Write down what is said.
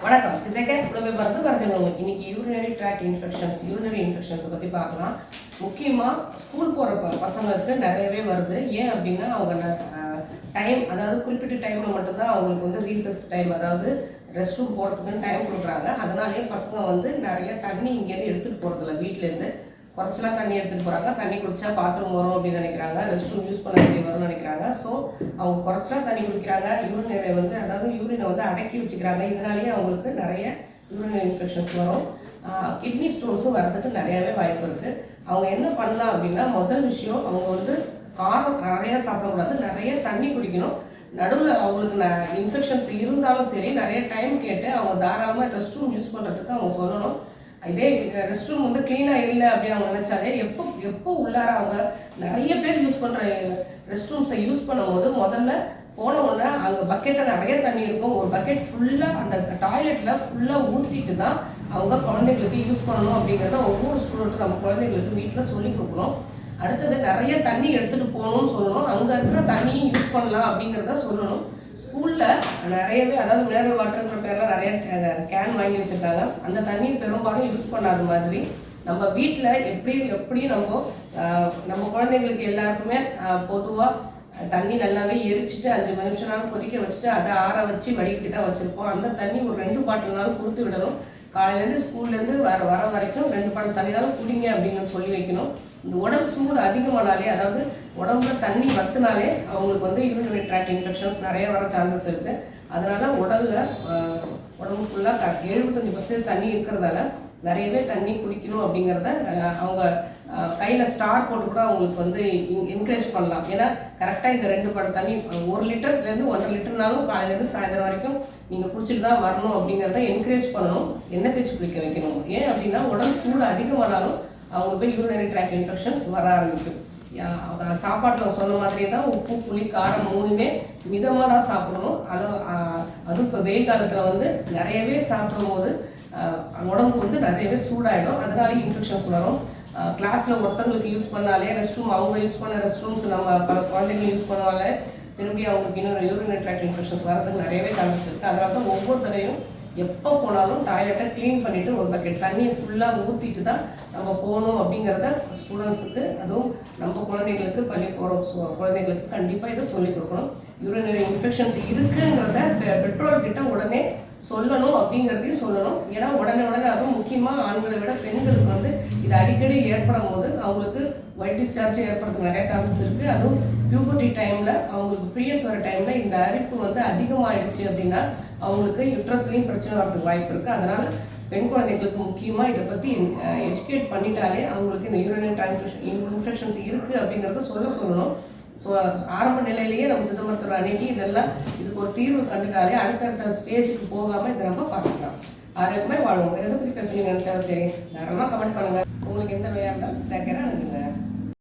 வணக்கம். சித்தைக்காய் உணவை மருந்து மருந்துகள். இன்னைக்கு யூரினரி ட்ராக்ட் இன்ஃபெக்ஷன்ஸை பற்றி பார்க்கலாம். முக்கியமாக ஸ்கூல் போகிற பசங்களுக்கு நிறையவே வருது. ஏன் அப்படின்னா அவங்க டைம், அதாவது குறிப்பிட்ட டைமில் மட்டும்தான் அவங்களுக்கு வந்து ரீசஸ் டைம், அதாவது ரெஸ்ட் ரூம் போகிறதுக்குன்னு டைம் கொடுக்குறாங்க. அதனாலேயே பசங்க வந்து நிறைய தண்ணி இங்கேருந்து எடுத்துகிட்டு போகிறதில்ல. வீட்டிலேருந்து குறைச்சலாம் தண்ணி எடுத்துகிட்டு போகிறாங்க. தண்ணி குடித்தா பாத்ரூம் வரும் அப்படின்னு நினைக்கிறாங்க, ரெஸ்ட் ரூம் யூஸ் பண்ண வேண்டிய வரும்னு நினைக்கிறாங்க. ஸோ அவங்க குறைச்சலாம் தண்ணி குடிக்கிறாங்க. யூரினை வந்து யூரினை வந்து அடக்கி வச்சுக்கிறாங்க. இதனாலேயே அவங்களுக்கு நிறைய யூரினரி இன்ஃபெக்ஷன்ஸ் வரும். கிட்னி ஸ்டோன்ஸும் வரதுக்கு நிறையாவே வாய்ப்பு இருக்குது. அவங்க என்ன பண்ணலாம் அப்படின்னா, முதல் விஷயம் அவங்க வந்து காரம் நிறையா சாப்பிடக்கூடாது, நிறைய தண்ணி குடிக்கணும். நடுவில் அவங்களுக்கு இன்ஃபெக்ஷன்ஸ் இருந்தாலும் சரி, நிறைய டைம் கேட்டு அவங்க தாராளமாக ரெஸ்ட் ரூம் யூஸ் பண்ணுறதுக்கு அவங்க சொல்லணும். இதே ரெஸ்ட் ரூம் வந்து க்ளீனாக இல்லை அப்படின்னு அவங்க நினச்சாலே, எப்போ உள்ளார அவங்க நிறைய பேர் யூஸ் பண்ணுற ரெஸ்ட் ரூம்ஸை யூஸ் பண்ணும்போது முதல்ல போன உடனே அங்கே பக்கெட்டில் நிறைய தண்ணி இருக்கும். ஒரு பக்கெட் ஃபுல்லாக அந்த டாய்லெட்டில் ஃபுல்லாக ஊற்றிட்டு தான் அவங்க குழந்தைங்களுக்கு யூஸ் பண்ணணும் அப்படிங்கிறத ஒவ்வொரு ஸ்டூடெண்ட்டும் நம்ம குழந்தைங்களுக்கு வீட்டில் சொல்லிக் கொடுக்கணும். அடுத்தது நிறைய தண்ணி எடுத்துகிட்டு போகணும்னு சொல்லணும். அங்கே இருக்கிற தண்ணியும் யூஸ் பண்ணலாம் அப்படிங்கிறத சொல்லணும். ஸ்கூலில் நிறையவே, அதாவது மினரல் வாட்டர்ன்ற பேரில் நிறைய கேன் வாங்கி வச்சுருக்காங்க. அந்த தண்ணி பெரும்பாலும் யூஸ் பண்ணாத மாதிரி நம்ம வீட்டில் எப்படி நம்ம குழந்தைங்களுக்கு எல்லாருக்குமே பொதுவாக தண்ணி நல்லாவே எரிச்சிட்டு 5 நிமிஷம்னாலும் கொதிக்க வச்சுட்டு அதை ஆற வச்சு வடிகட்டி தான் வச்சுருப்போம். அந்த தண்ணி ஒரு 2 பாட்டில்னாலும் கொடுத்து விடணும். காலையிலேருந்து ஸ்கூல்லேருந்து வர வரைக்கும் 2 பாட்டில் தண்ணினாலும் குடிங்க அப்படின்னு சொல்லி வைக்கணும். இந்த உடம்பு சூடு அதிகமானாலே, அதாவது உடம்புல தண்ணி வத்துனாலே அவங்களுக்கு வந்து யூரினரி ட்ராக்ட் இன்ஃபெக்ஷன்ஸ் நிறைய வர சான்சஸ் இருக்குது. அதனால் உடம்பு ஃபுல்லாக 75% தண்ணி இருக்கிறதால நிறையவே தண்ணி குடிக்கணும் அப்படிங்கிறத அவங்க கையில் ஸ்டார் போட்டு கூட அவங்களுக்கு வந்து என்கரேஜ் பண்ணலாம். ஏன்னா கரெக்டாக இந்த 2 பாட்டில் தண்ணி 1 லிட்டர்லேருந்து 1.5 லிட்டர்னாலும் காலையிலேருந்து சாயந்தரம் வரைக்கும் நீங்கள் குடிச்சிட்டு தான் வரணும் அப்படிங்கிறத என்கரேஜ் பண்ணணும். எண்ணெய் தேய்ச்சி குளிக்க வைக்கணும். ஏன் அப்படின்னா உடம்பு சூடு அதிகமானாலும் அவங்களுக்கு யூரினரி ட்ராக்ட் இன்ஃபெக்ஷன்ஸ் வர ஆரம்பிக்கும். சாப்பாட்டில் சொன்ன மாதிரியே தான் உப்பு, புளி, காரம் 3மே மிதமாக தான் சாப்பிடணும். அதுவும் இப்போ வெயில் காலத்தில் வந்து நிறையவே சாப்பிடும்போது உடம்பு வந்து நிறையவே சூடாகிடும். அதனாலே இன்ஃபெக்ஷன்ஸ் வரும். கிளாஸில் ஒருத்தங்களுக்கு யூஸ் பண்ணாலே ரெஸ்ட் ரூம், அவங்க யூஸ் பண்ண ரெஸ்ட் ரூம்ஸ் நம்ம குழந்தைங்க யூஸ் பண்ணாலே திரும்பி அவங்களுக்கு இன்னொரு யூரினரி ட்ராக்ட் இன்ஃபெக்ஷன்ஸ் வரதுக்கு நிறையவே சான்சஸ் இருக்குது. அதனால தான் ஒவ்வொரு தடையும் எப்போ போனாலும் டாய்லெட்டை க்ளீன் பண்ணிவிட்டு ஒரு பக்கெட் தண்ணியை ஃபுல்லாக ஊற்றிட்டு தான் நம்ம போகணும் அப்படிங்கிறத ஸ்டூடெண்ட்ஸுக்கு, அதுவும் நம்ம குழந்தைங்களுக்கு பள்ளி போகிற குழந்தைங்களுக்கு கண்டிப்பாக இதை சொல்லிக் கொடுக்கணும். யூரினரி இன்ஃபெக்ஷன்ஸ் இருக்குங்கிறத பெற்றோர்கிட்ட உடனே சொல்லணும் அப்படிங்கிறதையும் சொல்லணும். ஏன்னா உடனே அதுவும் முக்கியமாக ஆண்களை விட பெண்களுக்கு வந்து இது அடிக்கடி ஏற்படும் போது அவங்களுக்கு ஒயிட் டிஸ்சார்ஜ் ஏற்படுறதுக்கு நிறைய சான்சஸ் இருக்குது. அதுவும் பியூபர்ட்டி டைமில், அவங்களுக்கு பீரியட்ஸ் வர டைமில் இந்த அரிப்பு வந்து அதிகமாகிடுச்சு அப்படின்னா அவங்களுக்கு யூட்ரஸ்லையும் பிரச்சனை வரதுக்கு வாய்ப்பு இருக்குது. அதனால் பெண் குழந்தைகளுக்கு முக்கியமாக இதை பற்றி எஜுகேட் பண்ணிட்டாலே அவங்களுக்கு இந்த யூரினரி இன்ஃபெக்ஷன்ஸ் இருக்குது அப்படிங்கிறத சொல்லணும். ஸோ ஆரம்ப நிலையிலேயே நம்ம சித்த மருத்துவர் அன்னைக்கு இதுக்கு ஒரு தீர்வு கண்டுட்டாலே அடுத்தடுத்த ஸ்டேஜுக்கு போகாமல் இதை நம்ம பார்த்துக்கலாம். ஆரோக்கியமாக வாழ்வோம். எதை பற்றி பேசணும்னு நினச்சாலும் சரி, தாராளமாக கமெண்ட் பண்ணுங்கள். உங்களுக்கு எந்த நோயாக இருந்தாலும் கேட்குறேன்.